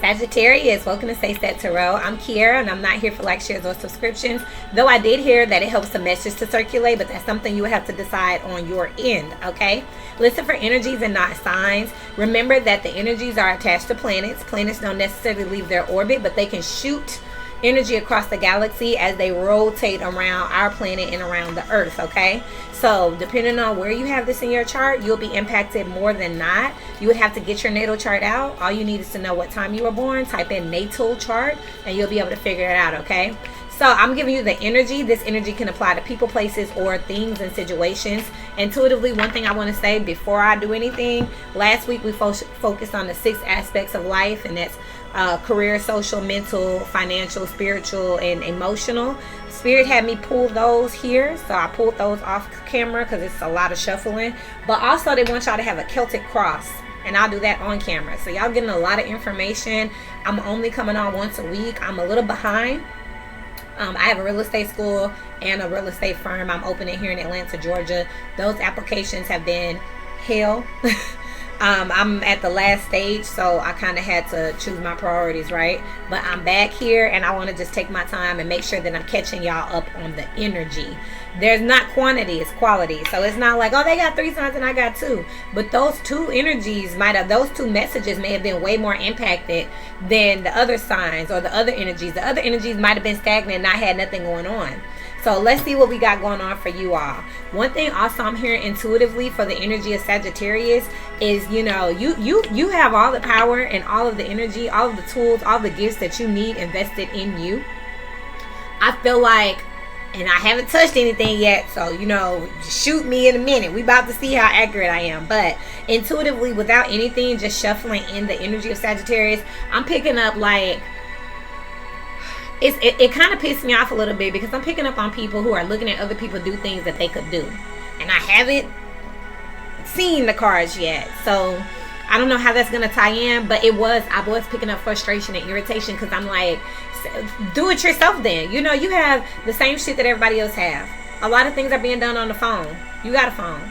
Sagittarius, welcome to Stay Set Tarot. I'm Kiera, and I'm not here for likes, shares, or subscriptions. Though I did hear that it helps the message to circulate, but that's something you would have to decide on your end, okay? Listen for energies and not signs. Remember that the energies are attached to planets. Planets don't necessarily leave their orbit, but they can shoot energy across the galaxy as they rotate around our planet and around the earth, okay? So depending on where you have this in your chart, you'll be impacted more than not. You would have to get your natal chart out. All you need is to know what time you were born. Type in natal chart and you'll be able to figure it out, okay? So I'm giving you the energy. This energy can apply to people, places, or things and situations. Intuitively, one thing I want to say before I do anything, last week we focused on the 6 aspects of life, and that's career, social, mental, financial, spiritual, and emotional. Spirit had me pull those here, so I pulled those off camera because it's a lot of shuffling. But also they want y'all to have a Celtic cross, and I'll do that on camera. So y'all getting a lot of information. I'm only coming on once a week. I'm a little behind. I have a real estate school and a real estate firm I'm opening here in Atlanta, Georgia. Those applications have been hell. I'm at the last stage, so I kind of had to choose my priorities, right? But I'm back here, and I want to just take my time and make sure that I'm catching y'all up on the energy. There's not quantity, it's quality. So it's not like, oh, they got 3 signs and I got 2. But those 2 energies those 2 messages may have been way more impacted than the other signs or the other energies. The other energies might have been stagnant and not had nothing going on. So let's see what we got going on for you all. One thing also I'm hearing intuitively for the energy of Sagittarius is, you know, you have all the power and all of the energy, all of the tools, all the gifts that you need invested in you. I feel like, and I haven't touched anything yet, so, you know, shoot me in a minute. We about to see how accurate I am. But intuitively, without anything, just shuffling in the energy of Sagittarius, I'm picking up like, it kind of pissed me off a little bit because I'm picking up on people who are looking at other people do things that they could do, and I haven't seen the cards yet, so I don't know how that's gonna tie in. But I was picking up frustration and irritation because I'm like, do it yourself then. You know, you have the same shit that everybody else have. A lot of things are being done on the phone. You got a phone.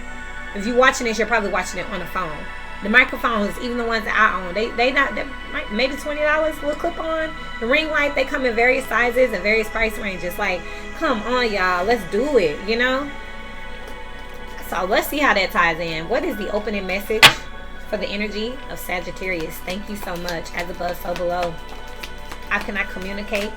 If you're watching this, you're probably watching it on the phone. The microphones, even the ones that I own, they maybe $20 will clip on. The ring light, they come in various sizes and various price ranges. Like, come on, y'all, let's do it, you know? So let's see how that ties in. What is the opening message for the energy of Sagittarius? Thank you so much. As above, so below. How can I communicate?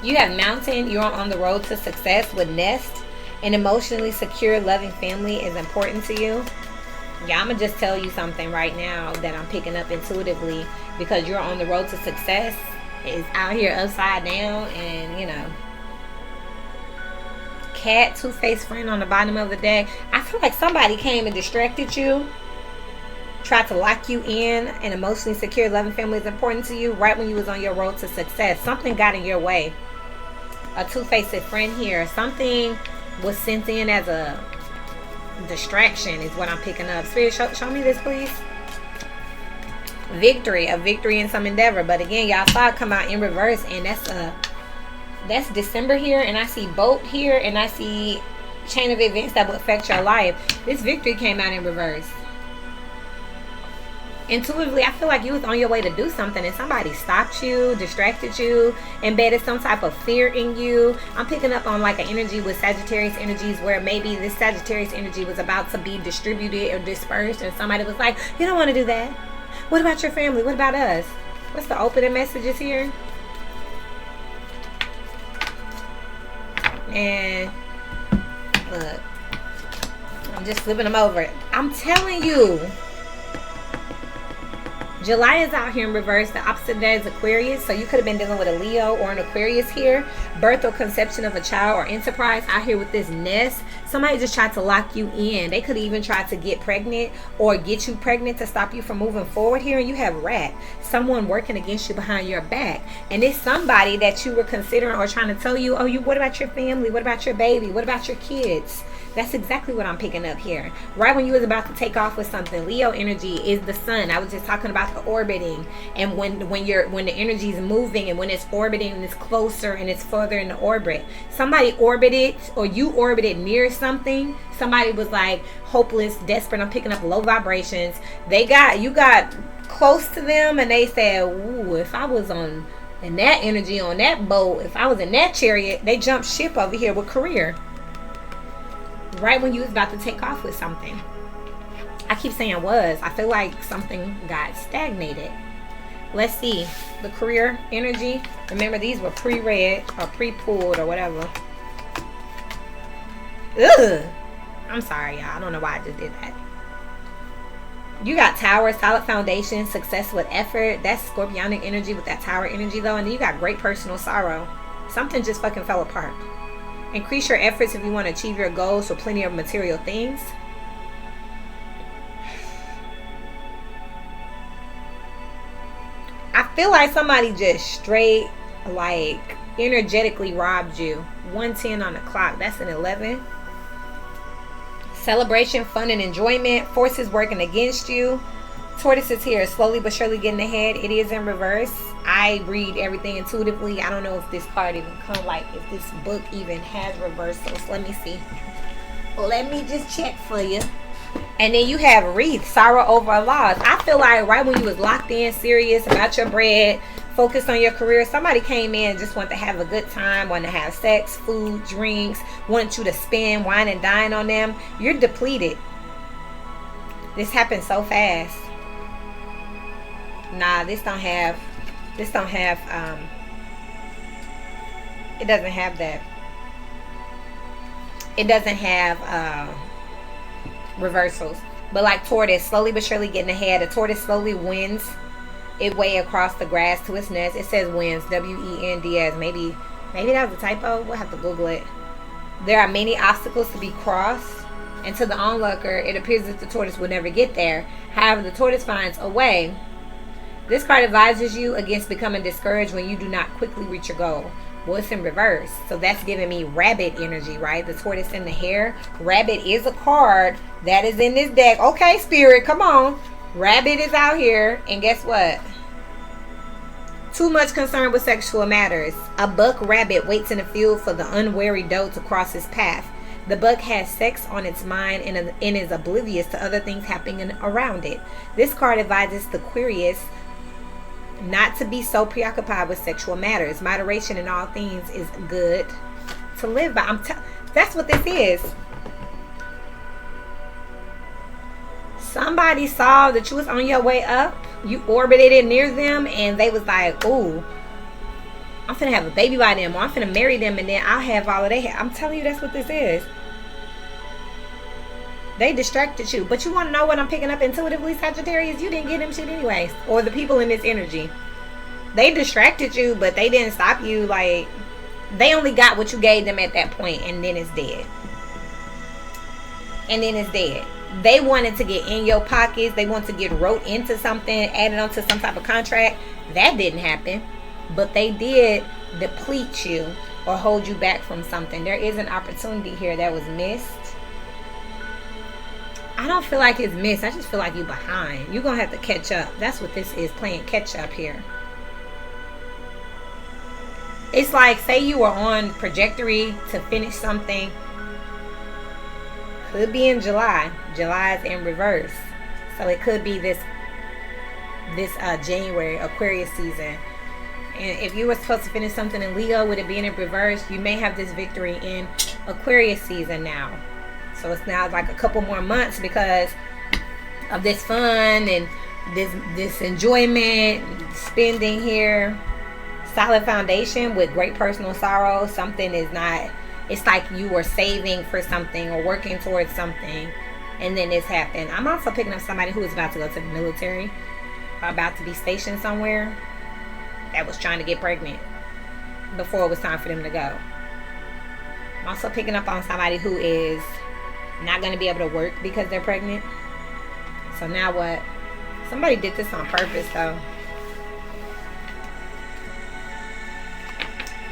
You have mountain. You're on the road to success with nest. An emotionally secure, loving family is important to you. Yeah, I'm going to just tell you something right now that I'm picking up intuitively, because you're on the road to success is out here upside down, and, you know, cat, two-faced friend on the bottom of the deck. I feel like somebody came and distracted you, tried to lock you in. An emotionally secure, loving family is important to you right when you was on your road to success. Something got in your way. A two-faced friend here. Something was sent in as a distraction is what I'm picking up. Spirit, show me this, please. Victory, a victory in some endeavor. But again, y'all saw it come out in reverse, and that's December here, and I see boat here, and I see chain of events that will affect your life. This victory came out in reverse. Intuitively, I feel like you was on your way to do something and somebody stopped you, distracted you, embedded some type of fear in you. I'm picking up on like an energy with Sagittarius energies where maybe this Sagittarius energy was about to be distributed or dispersed, and somebody was like, you don't want to do that. What about your family? What about us? What's the opening messages here? And look, I'm just flipping them over. I'm telling you, July is out here in reverse. The opposite of that is Aquarius. So you could have been dealing with a Leo or an Aquarius here. Birth or conception of a child or enterprise out here with this nest. Somebody just tried to lock you in. They could even try to get pregnant or get you pregnant to stop you from moving forward here. And you have rat. Someone working against you behind your back. And it's somebody that you were considering or trying to tell you, oh, what about your family? What about your baby? What about your kids? That's exactly what I'm picking up here. Right when you was about to take off with something. Leo energy is the sun. I was just talking about the orbiting, and when the energy is moving and when it's orbiting and it's closer and it's further in the orbit. Somebody orbited, or you orbited near something. Somebody was like hopeless, desperate. I'm picking up low vibrations. You got close to them and they said, ooh, if I was on in that energy on that boat, if I was in that chariot, they jumped ship over here with career. Right when you was about to take off with something. I keep saying was. I feel like something got stagnated. Let's see. The career energy. Remember, these were pre-read or pre-pulled or whatever. Ugh. I'm sorry, y'all. I don't know why I just did that. You got Tower, solid foundation, success with effort. That's Scorpionic energy with that Tower energy, though. And then you got great personal sorrow. Something just fucking fell apart. Increase your efforts if you want to achieve your goals for plenty of material things. I feel like somebody just straight, like, energetically robbed you. 110 on the clock. That's an 11. Celebration, fun, and enjoyment. Forces working against you. Tortoise is here, slowly but surely getting ahead. It is in reverse. I read everything intuitively. I don't know if this card even come, like, if this book even has reversals. Let me see. Let me just check for you. And then you have wreath, sorrow over a loss. I feel like right when you was locked in, serious about your bread, focused on your career, somebody came in and just wanted to have a good time, wanted to have sex, food, drinks, wanted you to spend, wine and dine on them. You're depleted. This happened so fast. Nah, it doesn't have that. It doesn't have reversals. But like tortoise, slowly but surely getting ahead. A tortoise slowly wins its way across the grass to its nest. It says wins, W-E-N-D-S. Maybe that was a typo. We'll have to Google it. There are many obstacles to be crossed, and to the onlooker, it appears that the tortoise will never get there. However, the tortoise finds a way. This card advises you against becoming discouraged when you do not quickly reach your goal. Well, it's in reverse. So that's giving me rabbit energy, right? The tortoise and the hare. Rabbit is a card that is in this deck. Okay, Spirit, come on. Rabbit is out here. And guess what? Too much concern with sexual matters. A buck rabbit waits in the field for the unwary doe to cross his path. The buck has sex on its mind and is oblivious to other things happening around it. This card advises the Aquarius not to be so preoccupied with sexual matters. Moderation in all things is good to live by. That's what this is. Somebody saw that you was on your way up. You orbited it near them, and they was like, "Ooh, I'm finna have a baby by them, or I'm finna marry them, and then I'll have all of they have." I'm telling you, that's what this is. They distracted you. But you want to know what I'm picking up intuitively, Sagittarius? You didn't get them shit anyways. Or the people in this energy. They distracted you, but they didn't stop you. Like, they only got what you gave them at that point, and then it's dead. And then it's dead. They wanted to get in your pockets. They wanted to get wrote into something, added onto some type of contract. That didn't happen. But they did deplete you or hold you back from something. There is an opportunity here that was missed. I don't feel like it's missed. I just feel like you're behind. You're going to have to catch up. That's what this is, playing catch up here. It's like, say you were on trajectory to finish something. Could be in July. July is in reverse. So it could be this January, Aquarius season. And if you were supposed to finish something in Leo, with it being in reverse, you may have this victory in Aquarius season now. So it's now like a couple more months because of this fun and this enjoyment, spending here. Solid foundation with great personal sorrow. Something is not, it's like you were saving for something or working towards something, and then this happened. I'm also picking up somebody who is about to go to the military or about to be stationed somewhere that was trying to get pregnant before it was time for them to go. I'm also picking up on somebody who is not going to be able to work because they're pregnant. So now what? Somebody did this on purpose though.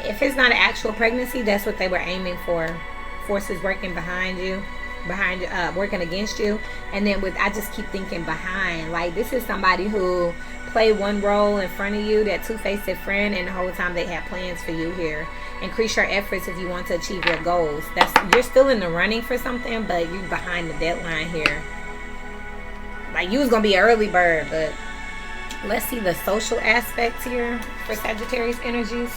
If it's not an actual pregnancy, that's what they were aiming for. Forces working behind you, working against you. And then I just keep thinking behind. Like, this is somebody who played one role in front of you, that two-faced friend, and the whole time they have plans for you here. Increase your efforts if you want to achieve your goals. You're still in the running for something, but you're behind the deadline here. Like, you was gonna be an early bird, but Let's see the social aspects here for Sagittarius energies.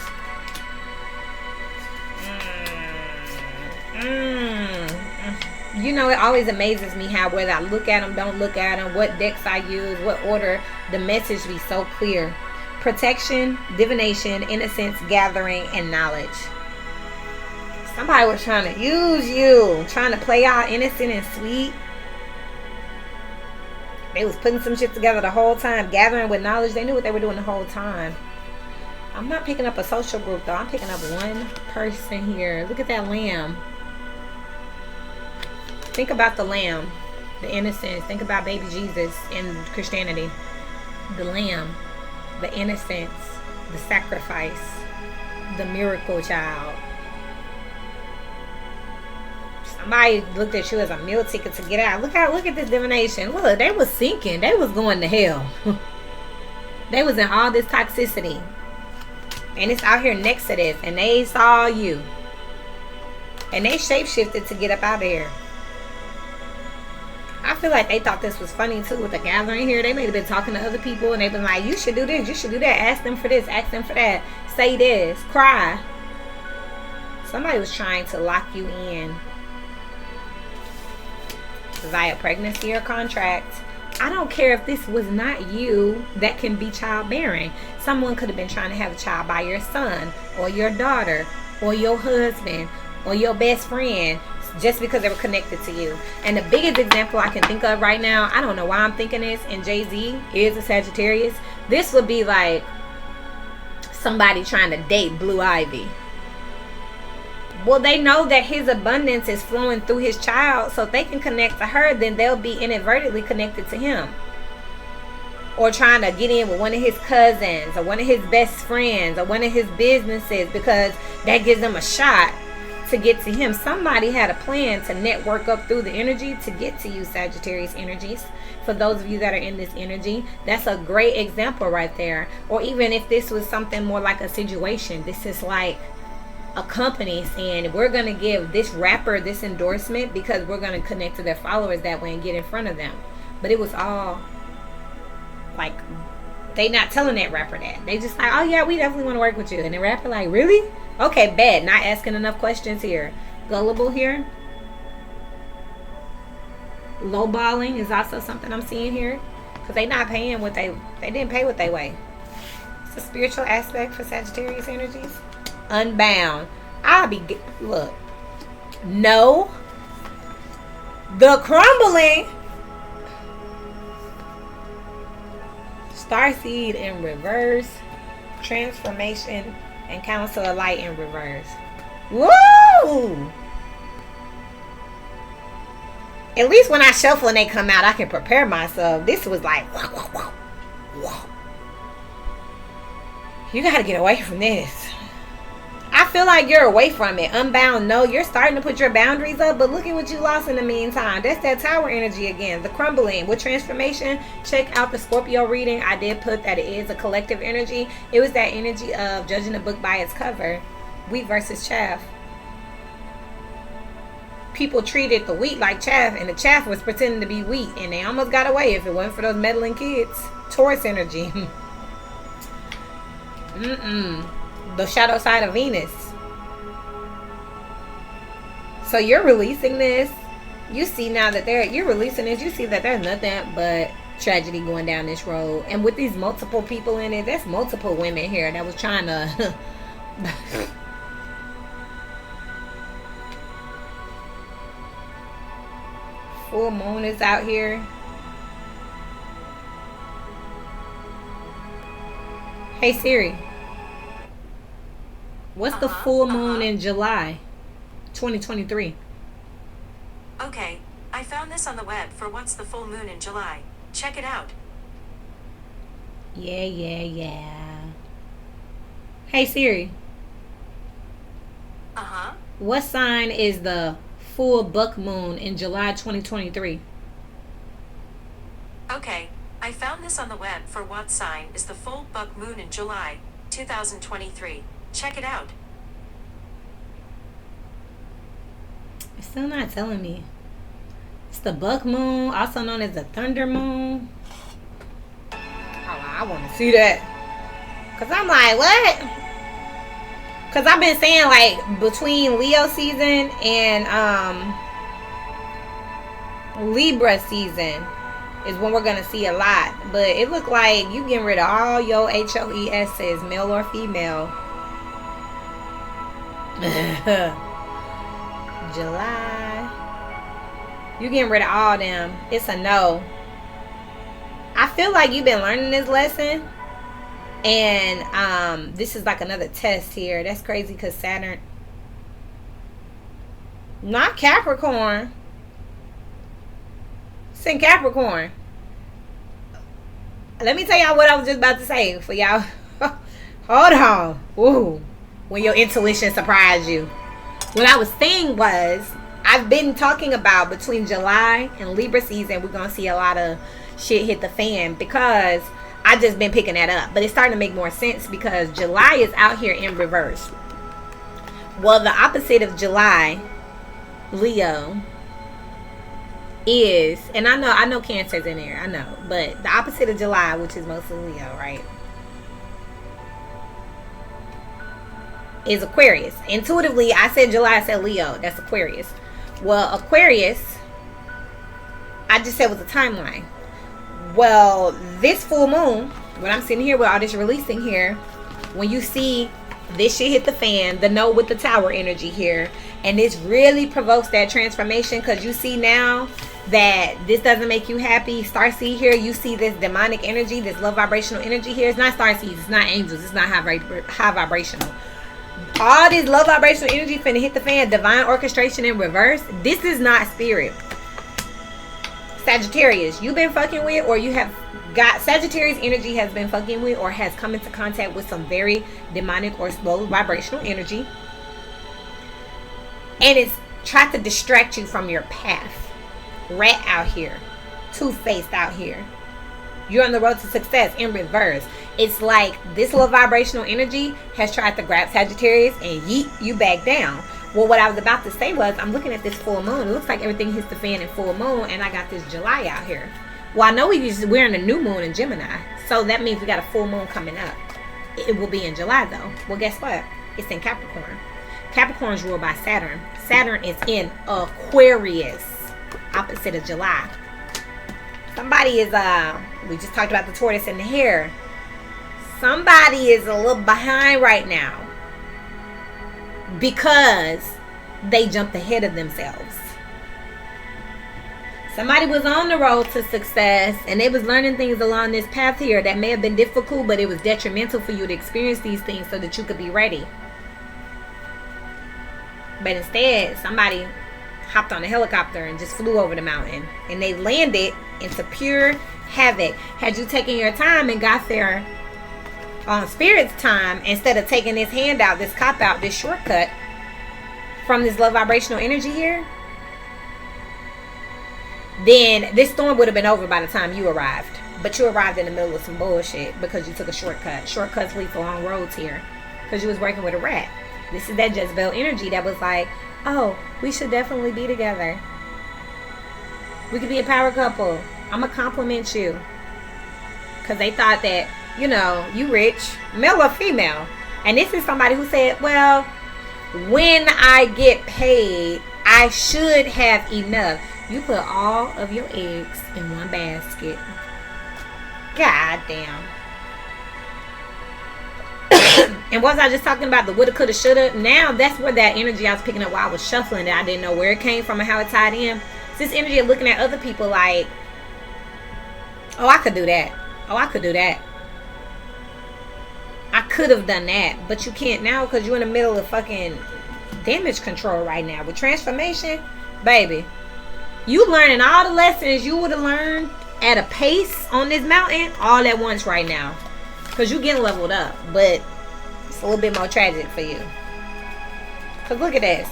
You know, it always amazes me how whether I look at them, don't look at them, what decks I use, what order, the message be so clear. Protection, divination, innocence, gathering, and knowledge. Somebody was trying to use you, trying to play out innocent and sweet. They was putting some shit together the whole time, gathering with knowledge. They knew what they were doing the whole time. I'm not picking up a social group though. I'm picking up one person here. Look at that lamb. Think about the lamb, the innocence. Think about baby Jesus in Christianity. The lamb, the innocence, the sacrifice, the miracle child. Somebody looked at you as a meal ticket to get out. Look at this divination. Look, they was sinking. They was going to hell. They was in all this toxicity. And it's out here next to this. And they saw you. And they shapeshifted to get up out of here. I feel like they thought this was funny too with the gathering here. They may have been talking to other people and they've been like, you should do this, you should do that. Ask them for this, ask them for that. Say this, cry. Somebody was trying to lock you in via pregnancy or contract. I don't care if this was not you that can be childbearing. Someone could have been trying to have a child by your son or your daughter or your husband or your best friend, just because they were connected to you. And the biggest example I can think of right now, I don't know why I'm thinking this, and Jay-Z is a Sagittarius. This would be like somebody trying to date Blue Ivy. Well, they know that his abundance is flowing through his child, so if they can connect to her, then they'll be inadvertently connected to him. Or trying to get in with one of his cousins or one of his best friends or one of his businesses, because that gives them a shot to get to him. Somebody had a plan to network up through the energy to get to you, Sagittarius energies. For those of you that are in this energy, that's a great example right there. Or even if this was something more like a situation, this is like a company saying, we're going to give this rapper this endorsement because we're going to connect to their followers that way and get in front of them. But it was all like, they not telling that rapper that. They just like, oh yeah, we definitely want to work with you. And the rapper like, really? Okay, bad. Not asking enough questions here. Gullible here. Lowballing is also something I'm seeing here. Because they not paying what they didn't pay what they weigh. It's a spiritual aspect for Sagittarius energies. Unbound. Look. No. The crumbling. Starseed in reverse. Transformation and Council of Light in reverse. Woo! At least when I shuffle and they come out, I can prepare myself. This was like, whoa, whoa, whoa, whoa. You gotta get away from this. I feel like you're away from it. Unbound, no. You're starting to put your boundaries up, but look at what you lost in the meantime. That's that tower energy again. The crumbling. With transformation, check out the Scorpio reading. I did put that it is a collective energy. It was that energy of judging a book by its cover. Wheat versus chaff. People treated the wheat like chaff, and the chaff was pretending to be wheat, and they almost got away if it wasn't for those meddling kids. Taurus energy. The shadow side of Venus. So you're releasing this. You see now that you're releasing this. You see that there's nothing but tragedy going down this road. And with these multiple people in it, there's multiple women here that was trying to full moon is out here. Hey Siri. What's the full moon in July 2023? Okay, I found this on the web for what's the full moon in July. Check it out. Yeah. Hey Siri. What sign is the full buck moon in July 2023? Okay, I found this on the web for what sign is the full buck moon in July 2023. Check it out. It's still not telling me. It's the buck moon, also known as the thunder moon. Oh, I want to see that. Because I'm like, what? Because I've been saying, like, between Leo season and Libra season is when we're going to see a lot. But it look like you getting rid of all your HOESs, male or female. July. You getting rid of all them. It's a no. I feel like you've been learning this lesson. And this is like another test here. That's crazy because Saturn. Not Capricorn. It's in Capricorn. Let me tell y'all what I was just about to say for y'all. Hold on. Ooh. When your intuition surprised you. What I was saying was, I've been talking about between July and Libra season, we're going to see a lot of shit hit the fan because I just been picking that up. But it's starting to make more sense because July is out here in reverse. Well, the opposite of July, Leo, is, and I know Cancer's in there, I know, but the opposite of July, which is mostly Leo, right, is Aquarius. Intuitively, I said July, I said Leo. That's Aquarius. Well, Aquarius, I just said was a timeline. Well, this full moon, when I'm sitting here with all this releasing here, when you see this shit hit the fan, the no with the tower energy here, and this really provokes that transformation because you see now that this doesn't make you happy. Starseed here, you see this demonic energy, this low vibrational energy here. It's not starseeds, it's not angels, it's not high vibrational. All this low vibrational energy finna hit the fan. Divine orchestration in reverse. This is not spirit. Sagittarius, you've been fucking with, or you have got Sagittarius energy has been fucking with, or has come into contact with some very demonic or low vibrational energy, and it's tried to distract you from your path. Rat out here, two-faced out here. You're on the road to success in reverse. It's like this low vibrational energy has tried to grab Sagittarius and yeet you back down. Well, what I was about to say was, I'm looking at this full moon. It looks like everything hits the fan in full moon, and I got this July out here. Well, I know we're in a new moon in Gemini, so that means we got a full moon coming up. It will be in July, though. Well, guess what? It's in Capricorn. Capricorn is ruled by Saturn. Saturn is in Aquarius, opposite of July. Somebody is, we just talked about the tortoise and the hare. Somebody is a little behind right now because they jumped ahead of themselves. Somebody was on the road to success and they was learning things along this path here that may have been difficult, but it was detrimental for you to experience these things so that you could be ready. But instead, somebody hopped on a helicopter and just flew over the mountain, and they landed into pure havoc. Had you taken your time and got there on Spirit's time, instead of taking this handout, this cop-out, this shortcut from this low vibrational energy here, then this storm would have been over by the time you arrived. But you arrived in the middle of some bullshit because you took a shortcut. Shortcuts lead for long roads here because you was working with a rat. This is that Jezebel energy that was like, oh, we should definitely be together. We could be a power couple. I'm going to compliment you. Because they thought that, you know, you rich, male or female. And this is somebody who said, well, when I get paid, I should have enough. You put all of your eggs in one basket. God damn. And was I just talking about the woulda, coulda, shoulda? Now that's where that energy I was picking up while I was shuffling, that I didn't know where it came from and how it tied in. It's this energy of looking at other people like, oh, I could do that. Oh, I could do that. I could have done that. But you can't now because you're in the middle of fucking damage control right now. With transformation, baby, you learning all the lessons you would have learned at a pace on this mountain all at once right now. Because you getting leveled up. But it's a little bit more tragic for you. Because look at this.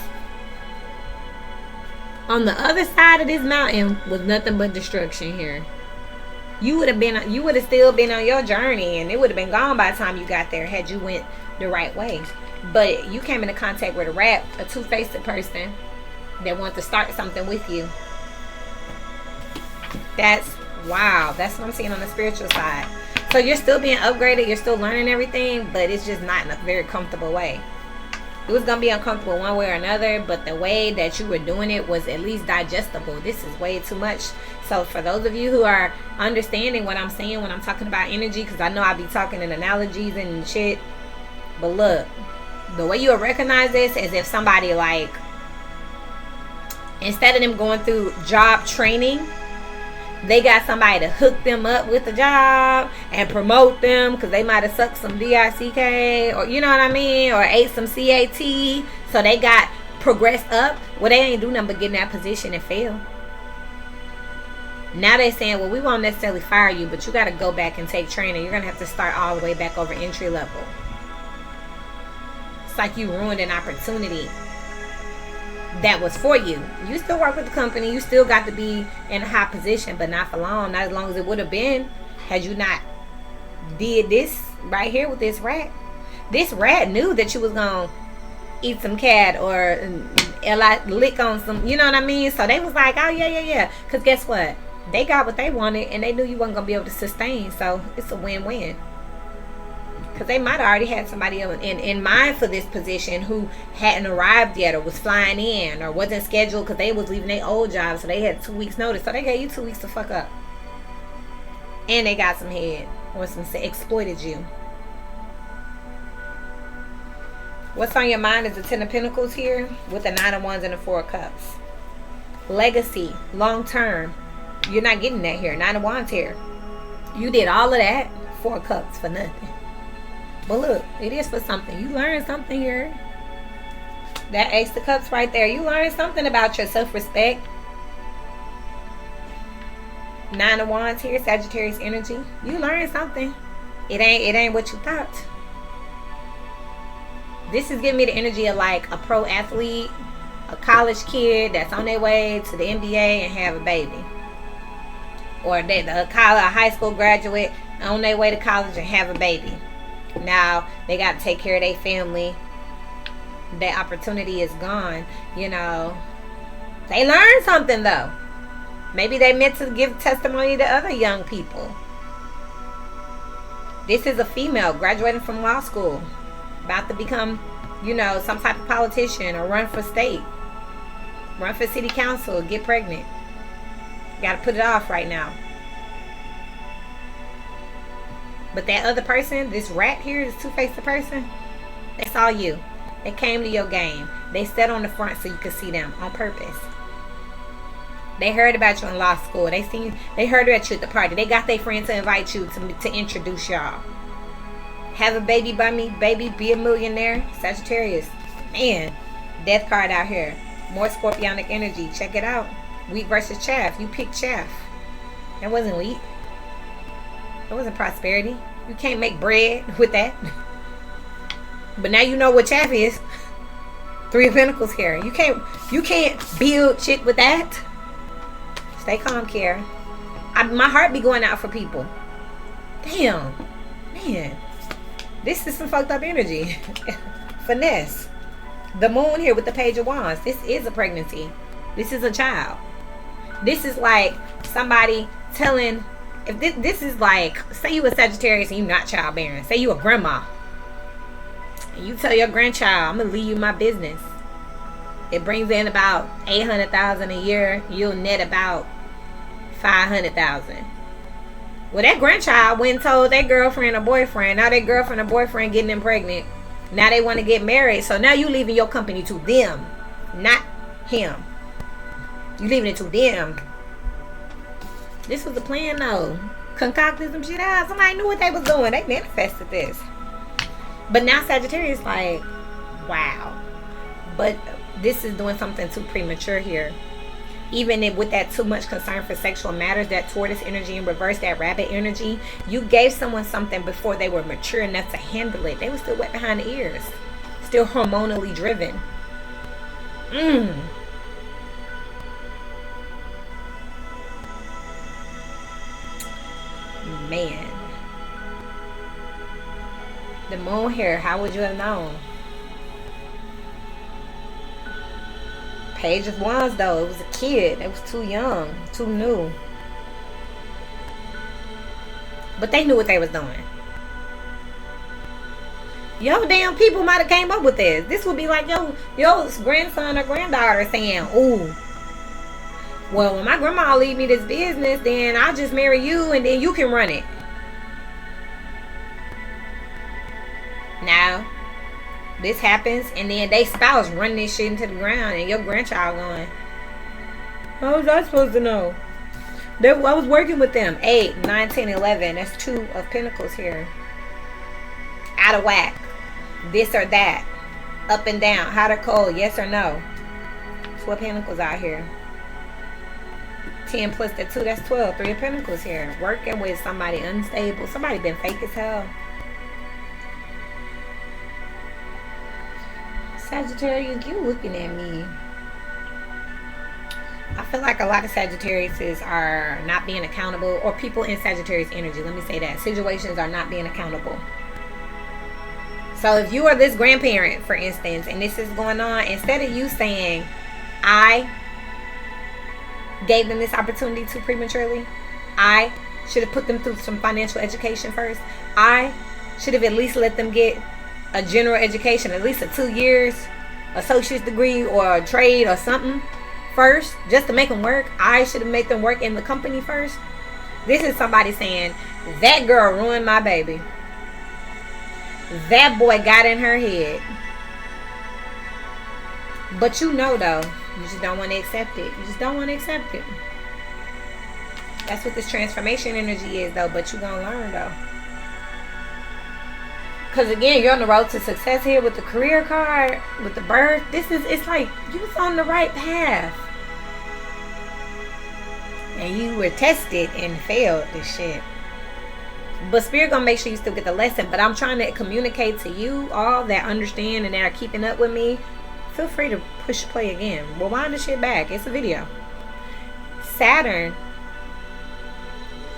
On the other side of this mountain was nothing but destruction here. You would have still been on your journey, and it would have been gone by the time you got there had you went the right way. But you came into contact with a rat, a two-faced person that wanted to start something with you. That's wow. That's what I'm seeing on the spiritual side. So you're still being upgraded, you're still learning everything, but it's just not in a very comfortable way. It was going to be uncomfortable one way or another, but the way that you were doing it was at least digestible. This is way too much. So for those of you who are understanding what I'm saying when I'm talking about energy, because I know I be talking in analogies and shit, but look, the way you'll recognize this is if somebody, like, instead of them going through job training, they got somebody to hook them up with the job and promote them because they might have sucked some DICK, or you know what I mean, or ate some CAT, so they got progressed up. Well, they ain't do nothing but get in that position and fail. Now they saying, well, we won't necessarily fire you, but you got to go back and take training. You're going to have to start all the way back over entry level. It's like you ruined an opportunity that was for you. You still work with the company, you still got to be in a high position, but not for long. Not as long as it would have been had you not did this right here with this rat. This rat knew that you was gonna eat some cat or lick on some, you know what I mean? So they was like, oh yeah, because guess what, they got what they wanted and they knew you wasn't gonna be able to sustain. So it's a win-win. Because they might have already had somebody in mind for this position who hadn't arrived yet, or was flying in, or wasn't scheduled because they was leaving their old job, so they had 2 weeks notice. So they gave you 2 weeks to fuck up, and they got some head, or some exploited you. What's on your mind is the 10 of Pentacles here with the 9 of Wands and the 4 of Cups. Legacy, long term. You're not getting that here. 9 of Wands here. You did all of that, 4 of Cups for nothing. But look, it is for something. You learned something here. That Ace of Cups right there. You learned something about your self-respect. 9 of Wands here, Sagittarius energy. You learned something. It ain't what you thought. This is giving me the energy of like a pro athlete, a college kid that's on their way to the NBA and have a baby. Or a high school graduate on their way to college and have a baby. Now they got to take care of their family. That opportunity is gone. You know, they learned something though. Maybe they meant to give testimony to other young people. This is a female graduating from law school, about to become, you know, some type of politician, or run for state, run for city council, get pregnant. Got to put it off right now. But that other person, this rat here, this two-faced person, that's all you. They came to your game. They sat on the front so you could see them on purpose. They heard about you in law school. They heard about you at the party. They got their friend to invite you to introduce y'all. Have a baby by me, baby, be a millionaire. Sagittarius. Man, death card out here. More scorpionic energy. Check it out. Wheat versus chaff. You picked chaff. That wasn't wheat. It wasn't prosperity. You can't make bread with that. But now you know what chaff is. 3 of Pentacles here. You can't build shit with that. Stay calm, Kiara. My heart be going out for people. Damn. Man. This is some fucked up energy. Finesse. The moon here with the Page of Wands. This is a pregnancy. This is a child. This is like somebody telling... If this is like, say you a Sagittarius and you're not childbearing. Say you a grandma. And you tell your grandchild, I'm going to leave you my business. It brings in about $800,000 a year. You'll net about $500,000. Well, that grandchild went and told their girlfriend or boyfriend. Now their girlfriend or boyfriend getting them pregnant. Now they want to get married. So now you leaving your company to them. Not him. You leaving it to them. This was the plan though. Concocted some shit out. Somebody knew what they was doing. They manifested this. But now Sagittarius like, wow. But this is doing something too premature here. Even with that too much concern for sexual matters, that tortoise energy in reverse, that rabbit energy, you gave someone something before they were mature enough to handle it. They were still wet behind the ears. Still hormonally driven. Man. The moon here, how would you have known? Page of Wands though, it was a kid. It was too young, too new. But they knew what they was doing. Yo, damn people might have came up with this. This would be like yo grandson or granddaughter saying, ooh, well, when my grandma leave me this business, then I'll just marry you and then you can run it. Now, this happens and then they spouse run this shit into the ground and your grandchild going, how was I supposed to know? I was working with them. 8, 9, 10, 11. That's 2 of Pentacles here. Out of whack. This or that. Up and down. Hot or cold. Yes or no. 2 of Pentacles out here. 10 plus the 2. That's 12. 3 of Pentacles here. Working with somebody unstable. Somebody been fake as hell. Sagittarius, you looking at me. I feel like a lot of Sagittarius are not being accountable, or people in Sagittarius energy, let me say that. Situations are not being accountable. So if you are this grandparent, for instance, and this is going on, instead of you saying, I gave them this opportunity too prematurely, I should have put them through some financial education first, I should have at least let them get a general education, at least a 2 years associate's degree or a trade or something first, just to make them work. I should have made them work in the company first. This is somebody saying, that girl ruined my baby. That boy got in her head. But you know though, you just don't want to accept it. You just don't want to accept it. That's what this transformation energy is though, but you're going to learn though. Because again, you're on the road to success here with the career card, with the birth. It's like you was on the right path. And you were tested and failed this shit. But Spirit gonna make sure you still get the lesson. But I'm trying to communicate to you all that understand and that are keeping up with me. Feel free to push play again. Rewind the shit back. It's a video. Saturn,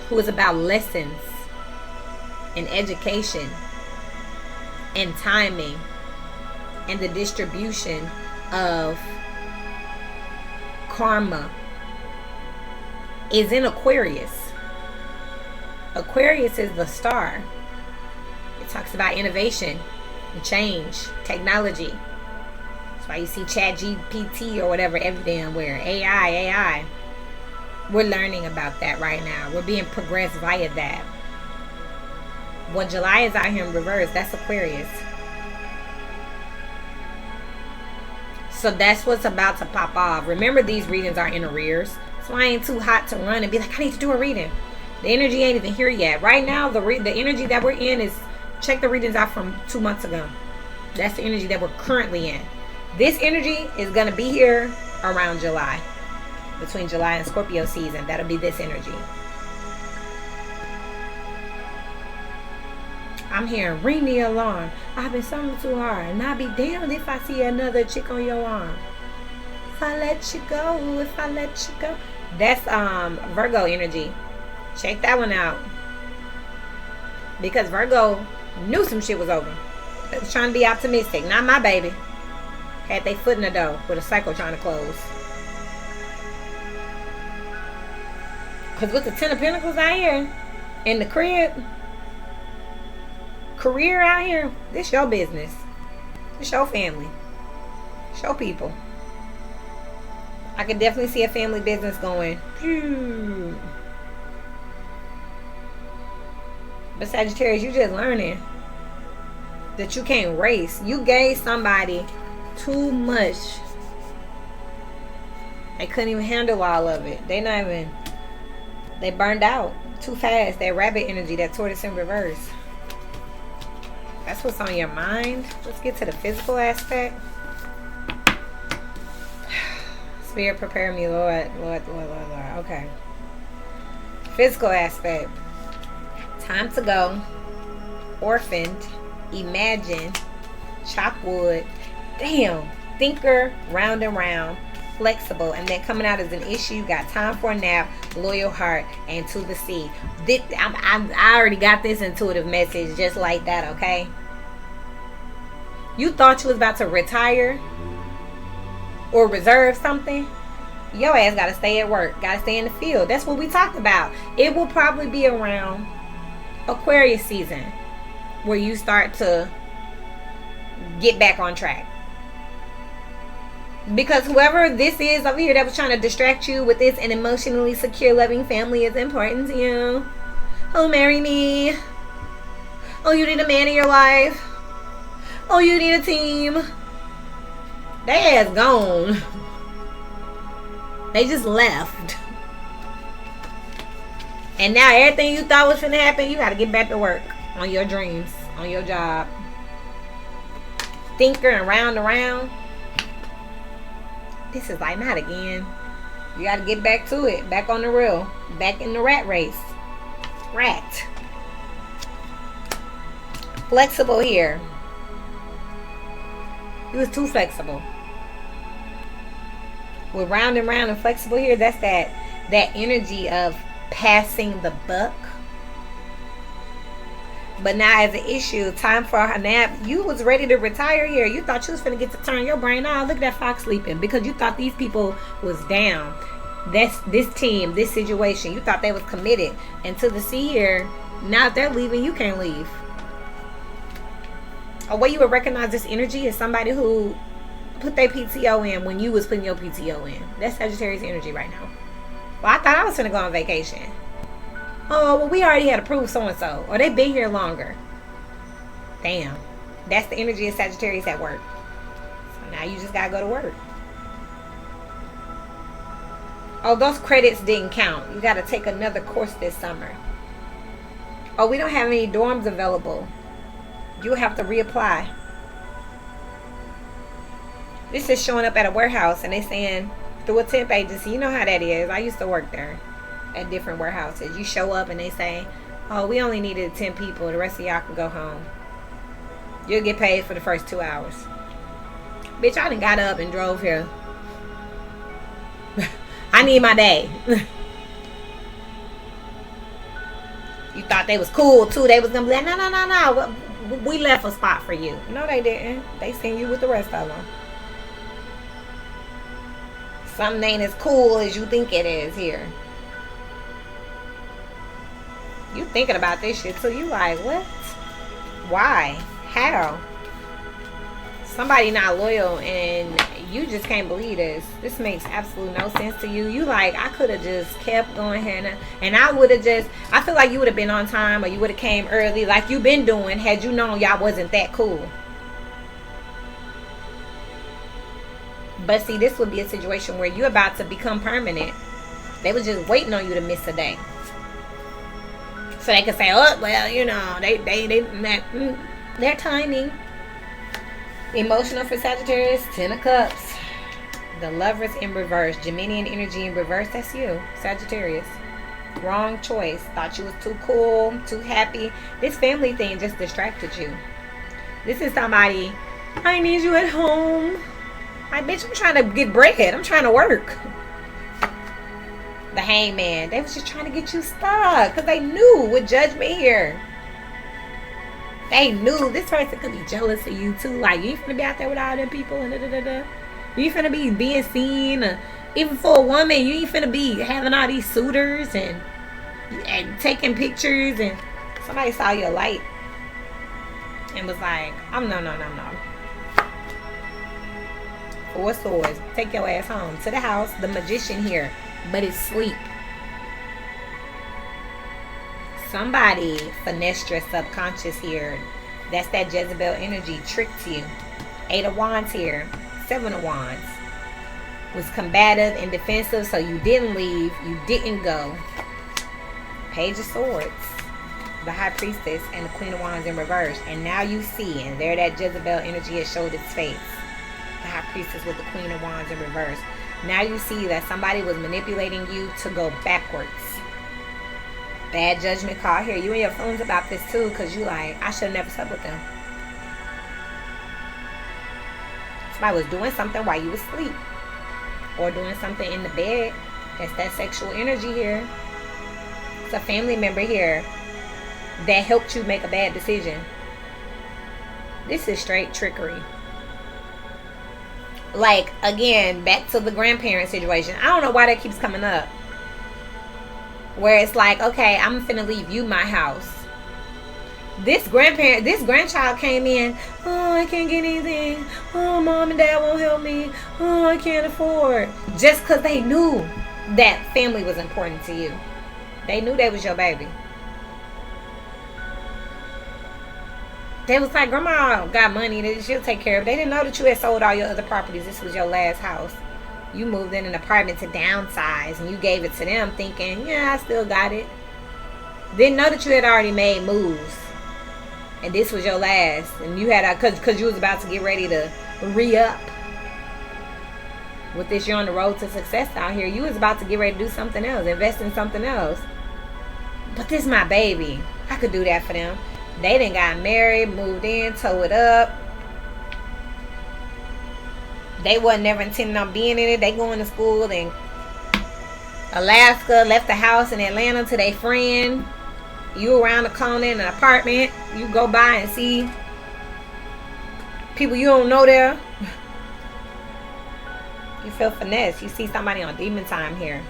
who is about lessons and education and timing and the distribution of karma, is in Aquarius. Aquarius is the star. It talks about innovation and change, technology. That's why you see Chat GPT or whatever every damn where. AI. We're learning about that right now. We're being progressed via that. When July is out here in reverse, that's Aquarius. So that's what's about to pop off. Remember, these readings are in arrears. So I ain't too hot to run and be like, I need to do a reading. The energy ain't even here yet. Right now, the energy that we're in is, check the readings out from 2 months ago. That's the energy that we're currently in. This energy is going to be here around July. Between July and Scorpio season. That'll be this energy. I'm hearing, ring the alarm. I've been something too hard. And I'll be damned if I see another chick on your arm. If I let you go. That's Virgo energy. Check that one out. Because Virgo knew some shit was over. They was trying to be optimistic. Not my baby. Had they foot in the door with a cycle trying to close. Because with the 10 of Pentacles out here in the crib, career out here, this your business. This your family. It's your people. I can definitely see a family business going. But Sagittarius, you just learning that you can't race. You gave somebody too much. They couldn't even handle all of it. They burned out too fast. That rabbit energy, that tortoise in reverse. That's what's on your mind. Let's get to the physical aspect. Spirit, prepare me, Lord. Lord. Okay. Physical aspect. Time to go. Orphaned. Imagine. Chop wood. Damn. Thinker. Round and round. Flexible. And then coming out as an issue. Got time for a nap. Loyal heart. And to the sea. I already got this intuitive message just like that, okay? You thought you was about to retire or reserve something. Your ass gotta stay at work. Gotta stay in the field. That's what we talked about. It will probably be around Aquarius season, where you start to get back on track. Because whoever this is over here that was trying to distract you with this, an emotionally secure, loving family is important to you. Oh, marry me. Oh, you need a man in your life. Oh, you need a team. They ass gone. They just left. And now everything you thought was finna happen, you gotta get back to work on your dreams, on your job. Thinker and round around. This is like, not again. You gotta get back to it. Back on the real. Back in the rat race. Rat. Flexible here. He was too flexible. With round and round and flexible here, that's that energy of passing the buck. But now as an issue, time for a nap. You was ready to retire here. You thought you was finna get to turn your brain on. Look at that fox sleeping. Because you thought these people was down. That's this team, this situation. You thought they was committed. And to the sea here, now if they're leaving, you can't leave. A way you would recognize this energy is somebody who put their PTO in when you was putting your PTO in. That's Sagittarius energy right now. Well, I thought I was finna go on vacation. Oh, well, we already had approved so-and-so. Or they been here longer. Damn. That's the energy of Sagittarius at work. So now you just gotta go to work. Oh, those credits didn't count. You gotta take another course this summer. Oh, we don't have any dorms available. You have to reapply. This is showing up at a warehouse and they saying through a temp agency. You know how that is. I used to work there at different warehouses. You show up and they say, oh, we only needed 10 people. The rest of y'all can go home. You'll get paid for the first 2 hours. Bitch, I done got up and drove here. I need my day. You thought they was cool too. They was gonna be like, no. We left a spot for you. No, they didn't. They sent you with the rest of them. Something ain't as cool as you think it is here. You thinking about this shit too. You like, what? Why? How? Somebody not loyal and you just can't believe this. This makes absolute no sense to you. You like, I could have just kept going here and I would have just, I feel like you would have been on time or you would have came early like you been doing had you known y'all wasn't that cool. But see, this would be a situation where you're about to become permanent. They was just waiting on you to miss a day. So they could say, oh, well, you know, their timing. Emotional for Sagittarius, 10 of Cups. The Lovers in reverse. Geminian energy in reverse. That's you, Sagittarius. Wrong choice. Thought you was too cool, too happy. This family thing just distracted you. This is somebody, I need you at home. Like, bitch, I'm trying to get bread. I'm trying to work. The Hangman. They was just trying to get you stuck because they knew with judgment here. They knew this person could be jealous of you too. Like, you ain't finna be out there with all them people and da-da-da-da. You ain't finna be being seen. Even for a woman, you ain't finna be having all these suitors and taking pictures. And somebody saw your light and was like, no. 4 swords. Take your ass home. To the house. The Magician here. But it's sleep. Somebody finessed your subconscious here. That's that Jezebel energy. Tricked you. 8 of Wands here. 7 of Wands. Was combative and defensive, so you didn't leave. You didn't go. Page of Swords. The High Priestess and the Queen of Wands in reverse. And now you see, and there that Jezebel energy has showed its face. The High Priestess with the Queen of Wands in reverse. Now you see that somebody was manipulating you to go backwards. Bad judgment call here. You and your feelings about this too, because you like, I should have never slept with them. Somebody was doing something while you was asleep. Or doing something in the bed. That's that sexual energy here. It's a family member here that helped you make a bad decision. This is straight trickery. Like, again, back to the grandparent situation. I don't know why that keeps coming up. Where it's like, okay, I'm finna leave you my house. This grandchild came in. Oh, I can't get anything. Oh, mom and dad won't help me. Oh, I can't afford. Just because they knew that family was important to you. They knew they was your baby. They was like, grandma got money that she'll take care of. They didn't know that you had sold all your other properties. This was your last house. You moved in an apartment to downsize, and you gave it to them thinking, yeah, I still got it. Didn't know that you had already made moves. And this was your last. And you had, because you was about to get ready to re-up. With this, you're on the road to success out here. You was about to get ready to do something else. Invest in something else. But this is my baby. I could do that for them. They done got married, moved in, tore it up. They wasn't never intending on being in it. They going to school in Alaska, left the house in Atlanta to their friend. You around the corner in an apartment. You go by and see people you don't know there. You feel finesse. You see somebody on demon time here.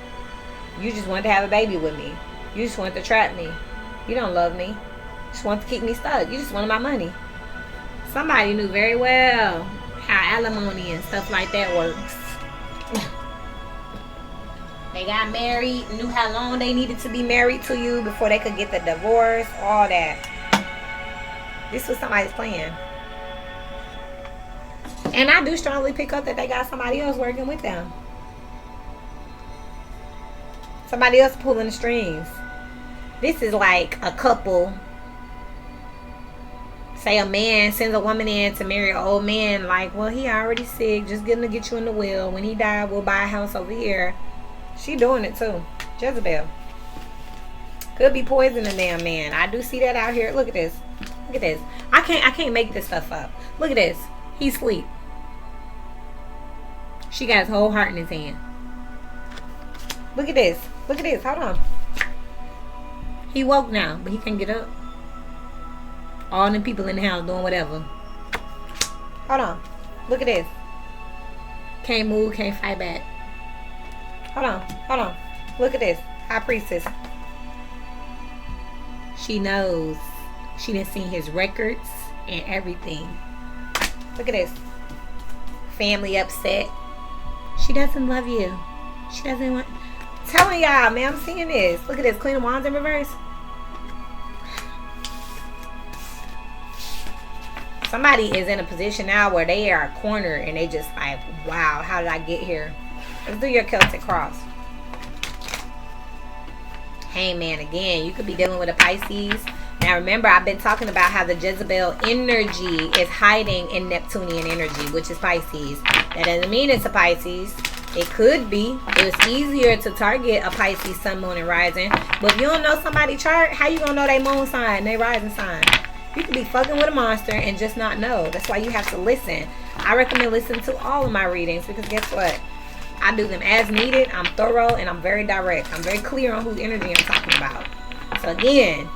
You just want to have a baby with me. You just want to trap me. You don't love me. You just want to keep me stuck. You just wanted my money. Somebody knew very well how alimony and stuff like that works. They got married, knew how long they needed to be married to you before they could get the divorce, all that. This was somebody's plan. And I do strongly pick up that they got somebody else working with them. Somebody else pulling the strings. This is like a couple. Say a man sends a woman in to marry an old man. Like, well, he already sick. Just get him to get you in the will. When he died, we'll buy a house over here. She doing it too. Jezebel. Could be poisoning the damn man. I do see that out here. Look at this. Look at this. I can't make this stuff up. Look at this. He's asleep. She got his whole heart in his hand. Look at this. Look at this. Hold on. He woke now, but he can't get up. All them people in the house doing whatever. Hold on. Look at this. Can't move, can't fight back. Hold on. Hold on. Look at this. High priestess. She knows. She done seen his records and everything. Look at this. Family upset. She doesn't love you. She doesn't want... Telling y'all, man, I'm seeing this. Look at this. Queen of Wands in reverse. Somebody is in a position now where they are cornered and they just like, wow, how did I get here? Let's do your Celtic cross. Hangman again. You could be dealing with a Pisces. Now remember, I've been talking about how the Jezebel energy is hiding in Neptunian energy, which is Pisces. That doesn't mean it's a Pisces. It could be. It's easier to target a Pisces sun, moon, and rising. But if you don't know somebody's chart, how you gonna know they moon sign, they rising sign? You could be fucking with a monster and just not know. That's why you have to listen. I recommend listening to all of my readings because guess what? I do them as needed. I'm thorough and I'm very direct. I'm very clear on whose energy I'm talking about. So again,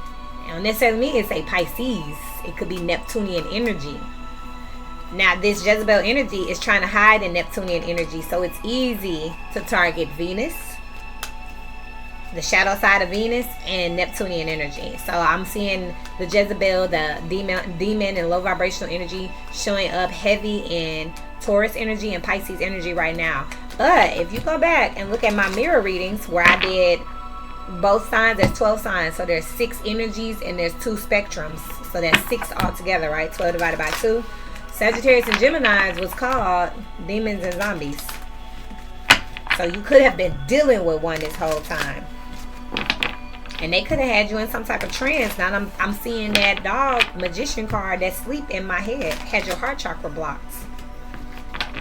it don't necessarily mean it's a Pisces. It could be Neptunian energy. Now this Jezebel energy is trying to hide in Neptunian energy, so it's easy to target Venus, the shadow side of Venus, and Neptunian energy. So I'm seeing the Jezebel, the demon and low vibrational energy showing up heavy in Taurus energy and Pisces energy right now. But if you go back and look at my mirror readings where I did both signs, there's 12 signs. So there's 6 energies and there's 2 spectrums. So that's 6 altogether, right? 12 divided by 2. Sagittarius and Geminis was called demons and zombies. So you could have been dealing with one this whole time. And they could have had you in some type of trance. Now I'm seeing that dog magician card that sleep in my head. Had your heart chakra blocked.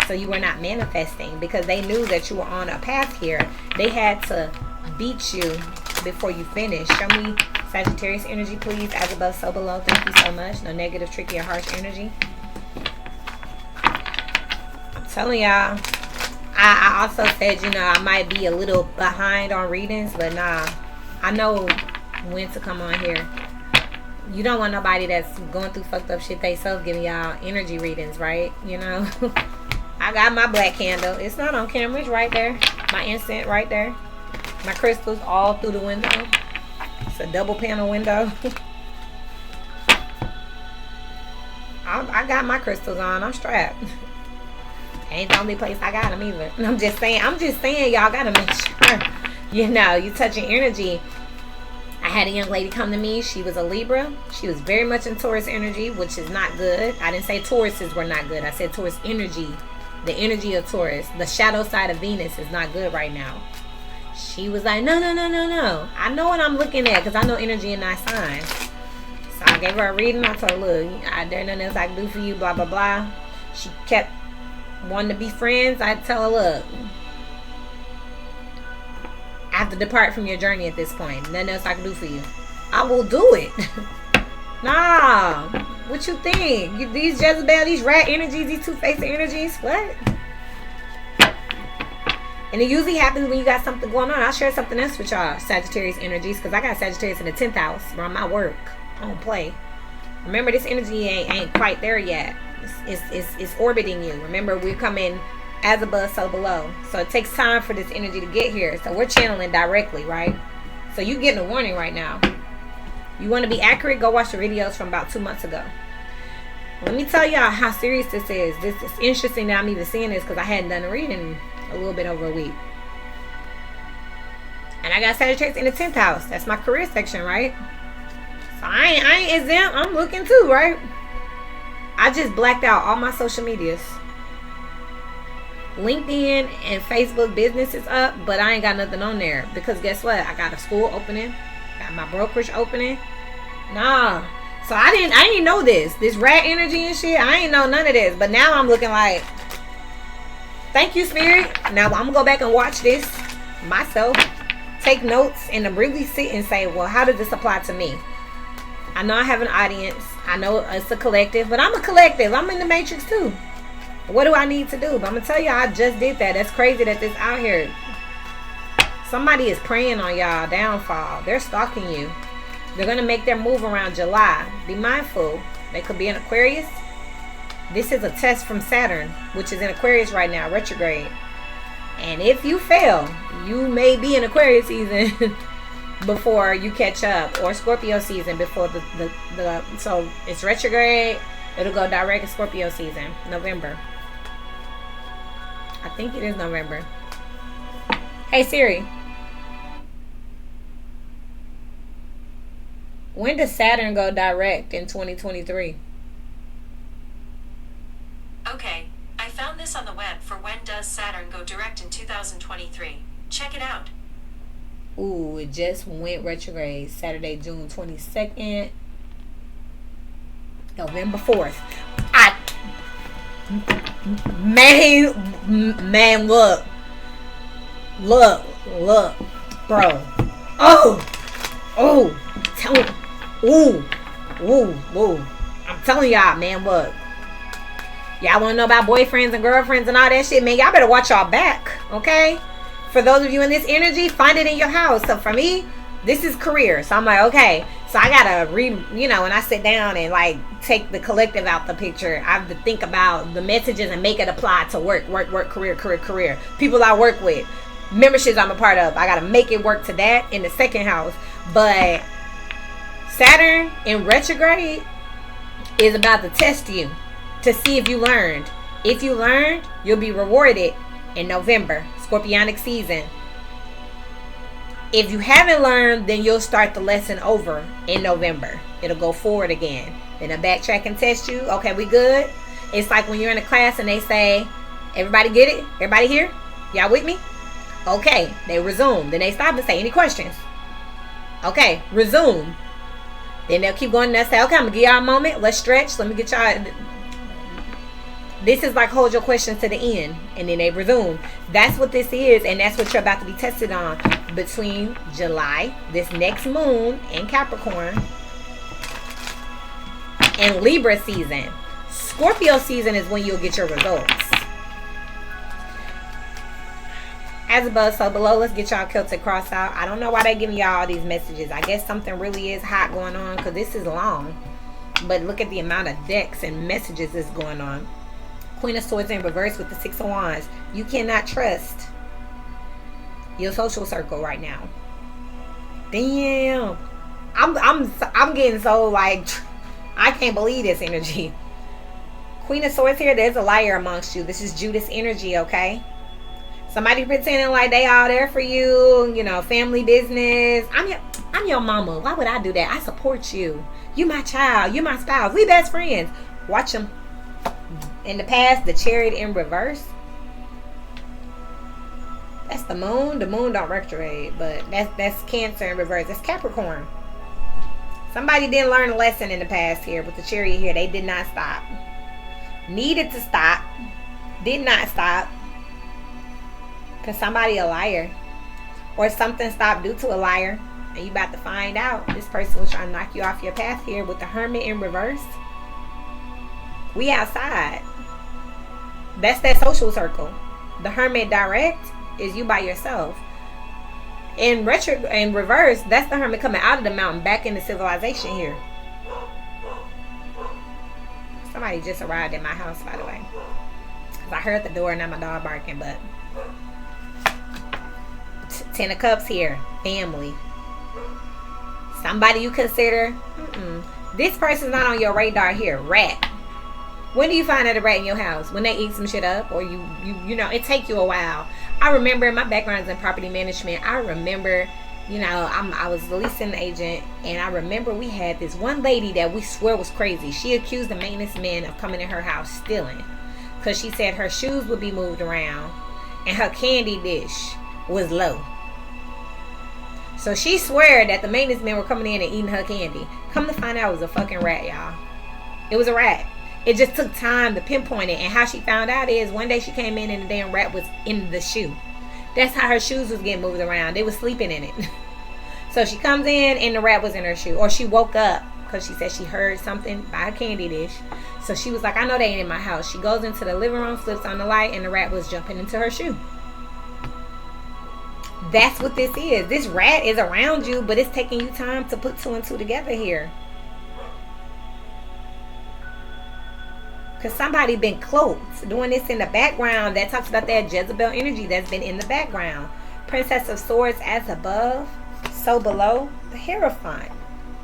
So you were not manifesting because they knew that you were on a path here. They had to beat you before you finish. Show me Sagittarius energy, please. As above, so below. Thank you so much. No negative, tricky, or harsh energy. I'm telling y'all. I also said, you know, I might be a little behind on readings, but nah. I know when to come on here. You don't want nobody that's going through fucked up shit they self giving y'all energy readings, right? You know? I got my black candle. It's not on camera. It's right there. My incense right there. My crystals all through the window. It's a double panel window. I got my crystals on. I'm strapped. Ain't the only place I got them either. I'm just saying, y'all gotta make sure, you touching energy. I had a young lady come to me. She was a Libra. She was very much in Taurus energy, which is not good. I didn't say Tauruses were not good. I said Taurus energy. The energy of Taurus. The shadow side of Venus is not good right now. She was like, no. I know what I'm looking at because I know energy in my signs. So I gave her a reading. I told her, look, there's nothing else I can do for you, blah, blah, blah. She kept wanting to be friends. I tell her, look, I have to depart from your journey at this point. Nothing else I can do for you. I will do it. Nah. What you think? These Jezebel, these rat energies, these two-faced energies, what? And it usually happens when you got something going on. I'll share something else with y'all, Sagittarius energies, because I got Sagittarius in the 10th house where I'm at work. I don't play. Remember, this energy ain't quite there yet. It's orbiting you. Remember, we're coming as above, so below. So it takes time for this energy to get here. So we're channeling directly, right? So you getting a warning right now. You want to be accurate? Go watch the videos from about 2 months ago. Let me tell y'all how serious this is. This is interesting that I'm even seeing this because I hadn't done a reading a little bit over a week. And I got Sagittarius in the 10th house. That's my career section, right? So I ain't exempt. I'm looking too, right? I just blacked out all my social medias. LinkedIn and Facebook business is up, but I ain't got nothing on there because guess what? I got a school opening, got my brokerage opening. Nah, so I didn't know this rat energy and shit. I ain't know none of this, but now I'm looking like, thank you, Spirit. Now I'm gonna go back and watch this myself, take notes, and really sit and say, well, how does this apply to me? I know I have an audience. I know it's a collective, but I'm a collective. I'm in the matrix too. What do I need to do? But I'm gonna tell you, I just did that. That's crazy that this out here. Somebody is preying on y'all downfall. They're stalking you. They're gonna make their move around July. Be mindful. They could be in Aquarius. This is a test from Saturn, which is in Aquarius right now, retrograde. And if you fail, you may be in Aquarius season before you catch up, or Scorpio season before the so it's retrograde. It'll go direct to Scorpio season, November. I think it is November. Hey Siri, when does Saturn go direct in 2023? Okay, I found this on the web for when does Saturn go direct in 2023. Check it out. Ooh, it just went retrograde. Saturday, June 22nd. November 4th. Man, look, bro. Tell me. I'm telling y'all, man, look. Y'all want to know about boyfriends and girlfriends and all that shit, man? Y'all better watch y'all back, okay? For those of you in this energy, find it in your house. So for me, this is career. So I'm like, okay. So I gotta read, when I sit down and like take the collective out the picture, I have to think about the messages and make it apply to work, career. People I work with, memberships I'm a part of. I gotta make it work to that in the second house. But Saturn in retrograde is about to test you to see if you learned. If you learned, you'll be rewarded in November, Scorpionic season. If you haven't learned, then you'll start the lesson over in November. It'll go forward again. Then they'll backtrack and test you. Okay, we good? It's like when you're in a class and they say, everybody get it? Everybody here? Y'all with me? Okay, they resume. Then they stop and say, any questions? Okay, resume. Then they'll keep going and they'll say, okay, I'm going to give y'all a moment. Let's stretch. Let me get y'all. This is like hold your questions to the end. And then they resume. That's what this is. And that's what you're about to be tested on between July, this next moon in Capricorn, and Libra season. Scorpio season is when you'll get your results. As above, so below. Let's get y'all Celtic cross out. I don't know why they're giving y'all all these messages. I guess something really is hot going on because this is long. But look at the amount of decks and messages that's going on. Queen of Swords in reverse with the Six of Wands. You cannot trust your social circle right now. Damn. I'm getting so like, I can't believe this energy. Queen of Swords here, there's a liar amongst you. This is Judas energy, okay? Somebody pretending like they all there for you, you know, family business. I'm your mama. Why would I do that? I support you. You my child. You my spouse. We best friends. Watch them. In the past, the Chariot in reverse. That's the moon. The moon don't retrograde, but that's Cancer in reverse. That's Capricorn. Somebody didn't learn a lesson in the past here with the Chariot here. They did not stop. Needed to stop. Did not stop. Because somebody a liar. Or something stopped due to a liar. And you about to find out. This person was trying to knock you off your path here with the Hermit in reverse. We outside. That's that social circle. The Hermit direct is you by yourself. In reverse, that's the Hermit coming out of the mountain back into civilization here. Somebody just arrived at my house, by the way. Because I heard the door, not my dog barking, but... Ten of Cups here. Family. Somebody you consider. This person's not on your radar here. Rat. When do you find out a rat in your house? When they eat some shit up, or you know, it take you a while. I remember my background is in property management. I remember, you know, I was a leasing agent, and I remember we had this one lady that we swear was crazy. She accused the maintenance man of coming in her house stealing, because she said her shoes would be moved around and her candy dish was low. So she swear that the maintenance men were coming in and eating her candy. Come to find out, it was a fucking rat, y'all. It was a rat. It just took time to pinpoint it. And how she found out is one day she came in and the damn rat was in the shoe. That's how her shoes was getting moved around. They was sleeping in it. So she comes in and the rat was in her shoe. Or she woke up because she said she heard something by a candy dish. So she was like, I know they ain't in my house. She goes into the living room, flips on the light, and the rat was jumping into her shoe. That's what this is. This rat is around you, but it's taking you time to put two and two together here. Because somebody been cloaked doing this in the background. That talks about that Jezebel energy that's been in the background. Princess of Swords as above, so below. The Hierophant.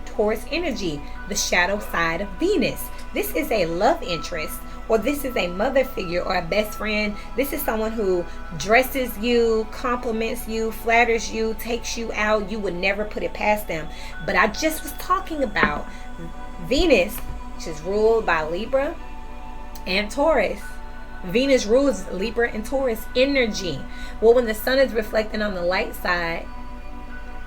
Taurus energy. The shadow side of Venus. This is a love interest. Or this is a mother figure or a best friend. This is someone who dresses you, compliments you, flatters you, takes you out. You would never put it past them. But I just was talking about Venus, which is ruled by Libra and Taurus. Venus rules Libra and Taurus energy. Well, when the sun is reflecting on the light side,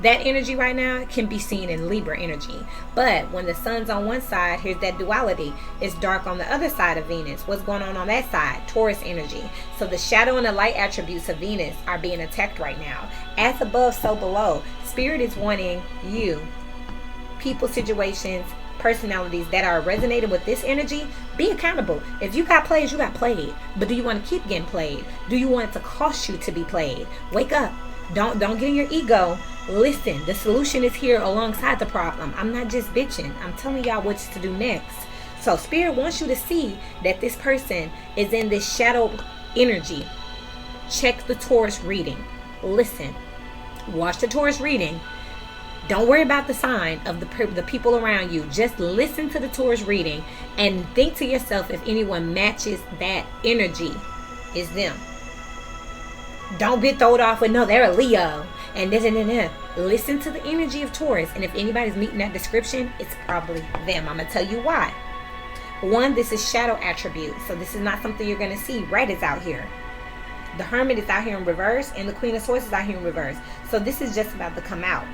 that energy right now can be seen in Libra energy. But when the sun's on one side, here's that duality. It's dark on the other side of Venus. What's going on that side? Taurus energy. So the shadow and the light attributes of Venus are being attacked right now. As above, so below. Spirit is wanting you, people, situations, personalities that are resonating with this energy, be accountable. If you got played, you got played. But do you want to keep getting played? Do you want it to cost you to be played? Wake up. Don't get in your ego. Listen, the solution is here alongside the problem. I'm not just bitching. I'm telling y'all what to do next. So Spirit wants you to see that this person is in this shadow energy. Check the Taurus reading. Listen. Watch the Taurus reading. Don't worry about the sign of the people around you. Just listen to the Taurus reading and think to yourself if anyone matches that energy. It's them. Don't be thrown off with, no, they're a Leo. And this and that. Listen to the energy of Taurus. And if anybody's meeting that description, it's probably them. I'm going to tell you why. One, this is shadow attribute. So this is not something you're going to see. Rat is out here. The Hermit is out here in reverse. And the Queen of Swords is out here in reverse. So this is just about to come out.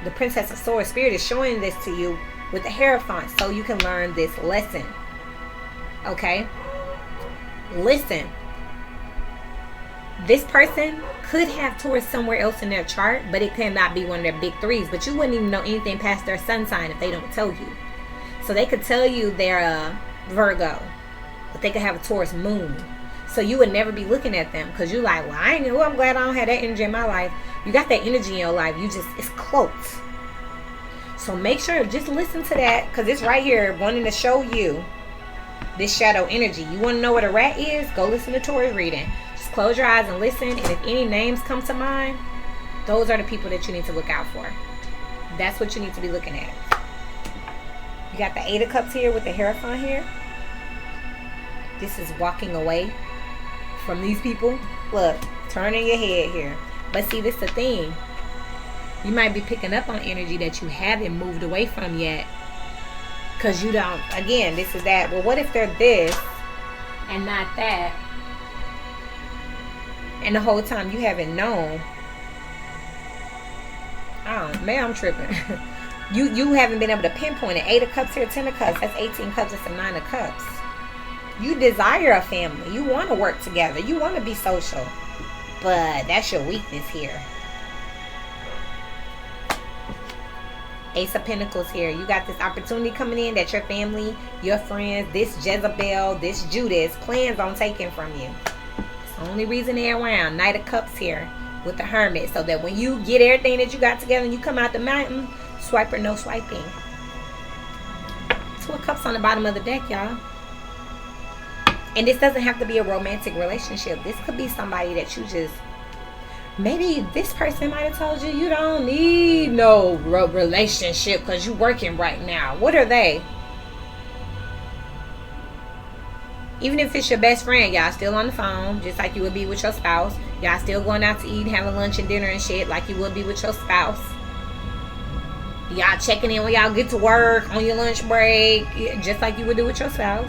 The Princess of Swords Spirit is showing this to you with the Hierophant. So you can learn this lesson. Okay? Listen. This person could have Taurus somewhere else in their chart, but it cannot be one of their big threes. But you wouldn't even know anything past their sun sign if they don't tell you. So they could tell you they're a Virgo, but they could have a Taurus moon. So you would never be looking at them because you're like, well, I'm glad I don't have that energy in my life. You got that energy in your life. It's cloaked. So make sure, just listen to that because it's right here wanting to show you this shadow energy. You want to know what a rat is? Go listen to Taurus reading. Close your eyes and listen, and if any names come to mind, those are the people that you need to look out for. That's what you need to be looking at. You got the 8 of Cups here with the Hierophant here. This is walking away from these people. Look, turning your head here. But see, this is the thing. You might be picking up on energy that you haven't moved away from yet. Because you don't, again, this is that. Well, what if they're this and not that? And the whole time you haven't known. Maybe I'm tripping. you haven't been able to pinpoint it. 8 of Cups here, 10 of Cups. That's 18 Cups. That's a 9 of Cups. You desire a family. You want to work together. You want to be social. But that's your weakness here. Ace of Pentacles here. You got this opportunity coming in that your family, your friends, this Jezebel, this Judas plans on taking from you. It's the only reason they're around. Knight of Cups here with the Hermit. So that when you get everything that you got together and you come out the mountain, swiper, no swiping. 2 of Cups on the bottom of the deck, y'all. And this doesn't have to be a romantic relationship. This could be somebody that you just... Maybe this person might have told you you don't need no relationship because you're working right now. What are they? Even if it's your best friend, y'all still on the phone, just like you would be with your spouse. Y'all still going out to eat, having lunch and dinner and shit like you would be with your spouse. Y'all checking in when y'all get to work on your lunch break, just like you would do with your spouse.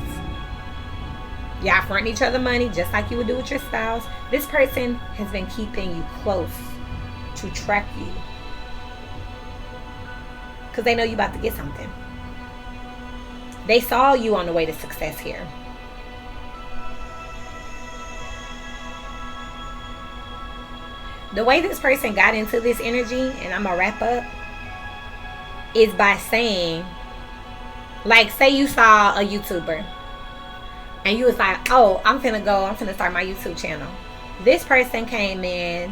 Y'all fronting each other money just like you would do with your spouse. This person has been keeping you close to track you. Because they know you about to get something. They saw you on the way to success here. The way this person got into this energy, and I'm going to wrap up, is by saying, like, say you saw a YouTuber. And you was like, oh, I'm finna start my YouTube channel. This person came in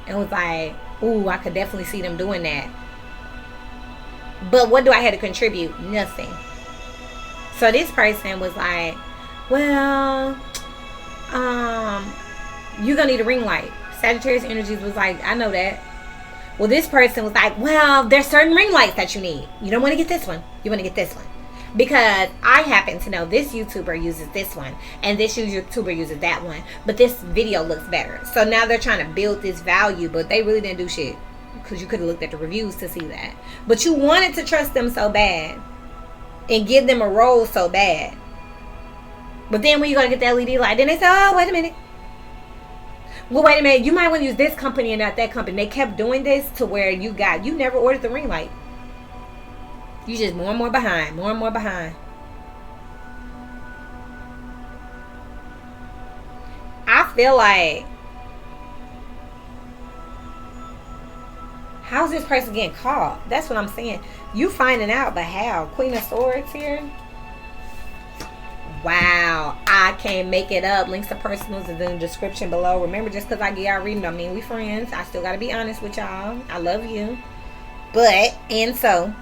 and was like, ooh, I could definitely see them doing that. But what do I have to contribute? Nothing. So this person was like, well, you're gonna need a ring light. Sagittarius energies was like, I know that. Well, this person was like, well, there's certain ring lights that you need. You don't want to get this one. You want to get this one. Because I happen to know this YouTuber uses this one and this YouTuber uses that one, but this video looks better. So now they're trying to build this value, but they really didn't do shit because you could have looked at the reviews to see that. But you wanted to trust them so bad and give them a role so bad. But then when you go to get the LED light, then they say, oh, wait a minute. Well, wait a minute. You might want to use this company and not that company. They kept doing this to where you never ordered the ring light. You just more and more behind. More and more behind. I feel like, how's this person getting caught? That's what I'm saying. You finding out, but how? Queen of Swords here. Wow. I can't make it up. Links to personals is in the description below. Remember, just because I get y'all reading don't mean we friends. I still got to be honest with y'all. I love you. But, and so...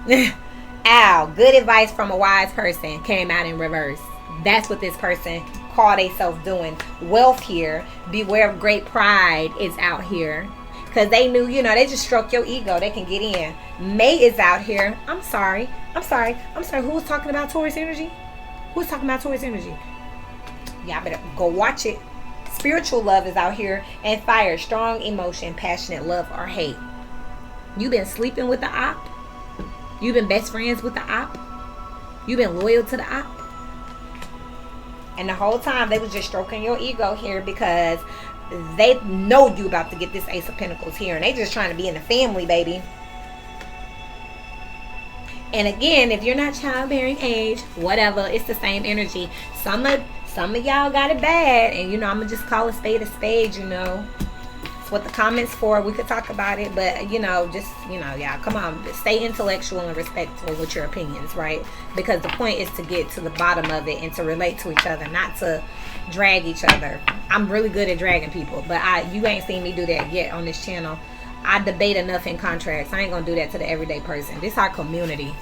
Ow, good advice from a wise person came out in reverse. That's what this person called themselves doing. Wealth here. Beware of great pride is out here. Because they knew, they just stroke your ego. They can get in. May is out here. I'm sorry. Who was talking about Taurus energy? Who was talking about Taurus energy? Y'all better go watch it. Spiritual love is out here. And fire. Strong emotion, passionate love or hate. You've been sleeping with the op. You've been best friends with the op. You've been loyal to the op. And the whole time they was just stroking your ego here because they know you about to get this Ace of Pentacles here. And they just trying to be in the family, baby. And again, if you're not childbearing age, whatever, it's the same energy. Some of y'all got it bad. And, I'm going to just call a spade, It's what the comments for. We could talk about it. But, y'all, come on. Stay intellectual and respectful with your opinions, right? Because the point is to get to the bottom of it and to relate to each other, not to drag each other. I'm really good at dragging people. But you ain't seen me do that yet on this channel. I debate enough in contracts. I ain't going to do that to the everyday person. This our community.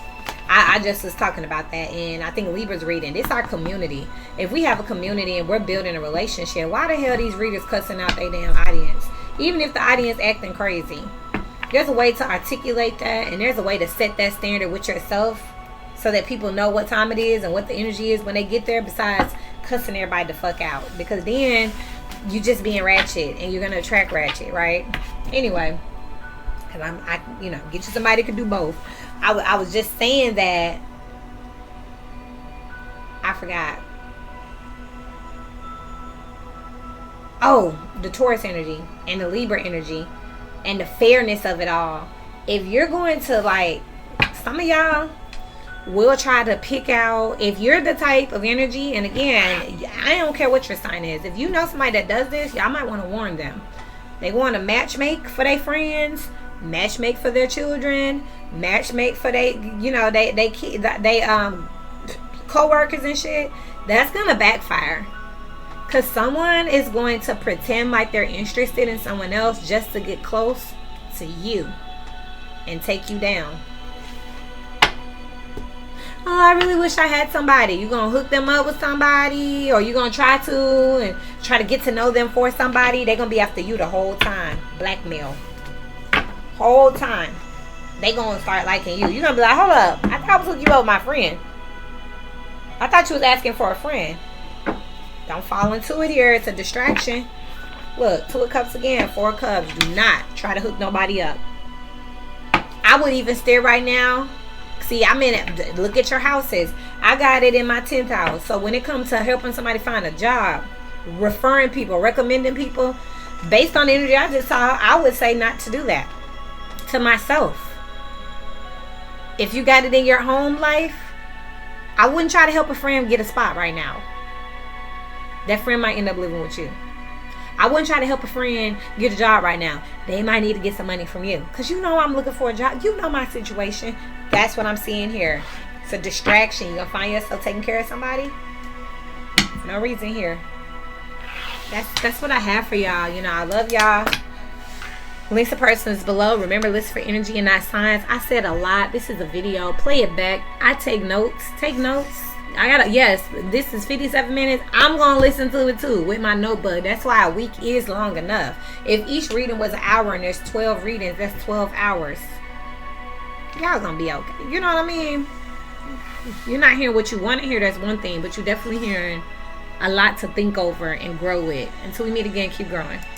I just was talking about that, and I think Libra's reading. This our community. If we have a community and we're building a relationship, why the hell these readers cussing out their damn audience? Even if the audience acting crazy. There's a way to articulate that, and there's a way to set that standard with yourself so that people know what time it is and what the energy is when they get there, besides cussing everybody the fuck out, because then you just being ratchet and you're gonna attract ratchet, right? Anyway, because I get you somebody who can do both. I was just saying that. I forgot. Oh, the Taurus energy and the Libra energy and the fairness of it all. If you're going to, like, some of y'all will try to pick out, if you're the type of energy, and again, I don't care what your sign is. If you know somebody that does this, y'all might want to warn them. They want to matchmake for their friends, matchmake for their children, matchmake for they co-workers and shit. That's gonna backfire, because someone is going to pretend like they're interested in someone else just to get close to you and take you down. Oh, I really wish I had somebody. You're gonna hook them up with somebody, or you're gonna try to get to know them for somebody. They're gonna be after you the whole time. Blackmail. Whole time. They gonna start liking you. You're gonna be like, hold up, I thought I was hooking you up with my friend. I thought you was asking for a friend. Don't fall into it here. It's a distraction. Look, 2 of Cups again, 4 of Cups. Do not try to hook nobody up. I would even steer right now. See, I'm in it. Look at your houses. I got it in my 10th house. So when it comes to helping somebody find a job, referring people, recommending people, based on the energy I just saw, I would say not to do that to myself. If you got it in your home life, I wouldn't try to help a friend get a spot right now. That friend might end up living with you. I wouldn't try to help a friend get a job right now. They might need to get some money from you, because you know I'm looking for a job. You know my situation. That's what I'm seeing here. It's a distraction. You're going to find yourself taking care of somebody. No reason here. That's what I have for y'all. I love y'all. Links to persons below. Remember, listen for energy and not signs. I said a lot. This is a video. Play it back. I take notes. Take notes. Yes, this is 57 minutes. I'm going to listen to it too with my notebook. That's why a week is long enough. If each reading was an hour and there's 12 readings, that's 12 hours. Y'all going to be okay. You know what I mean? You're not hearing what you want to hear. That's one thing. But you're definitely hearing a lot to think over and grow with. Until we meet again, keep growing.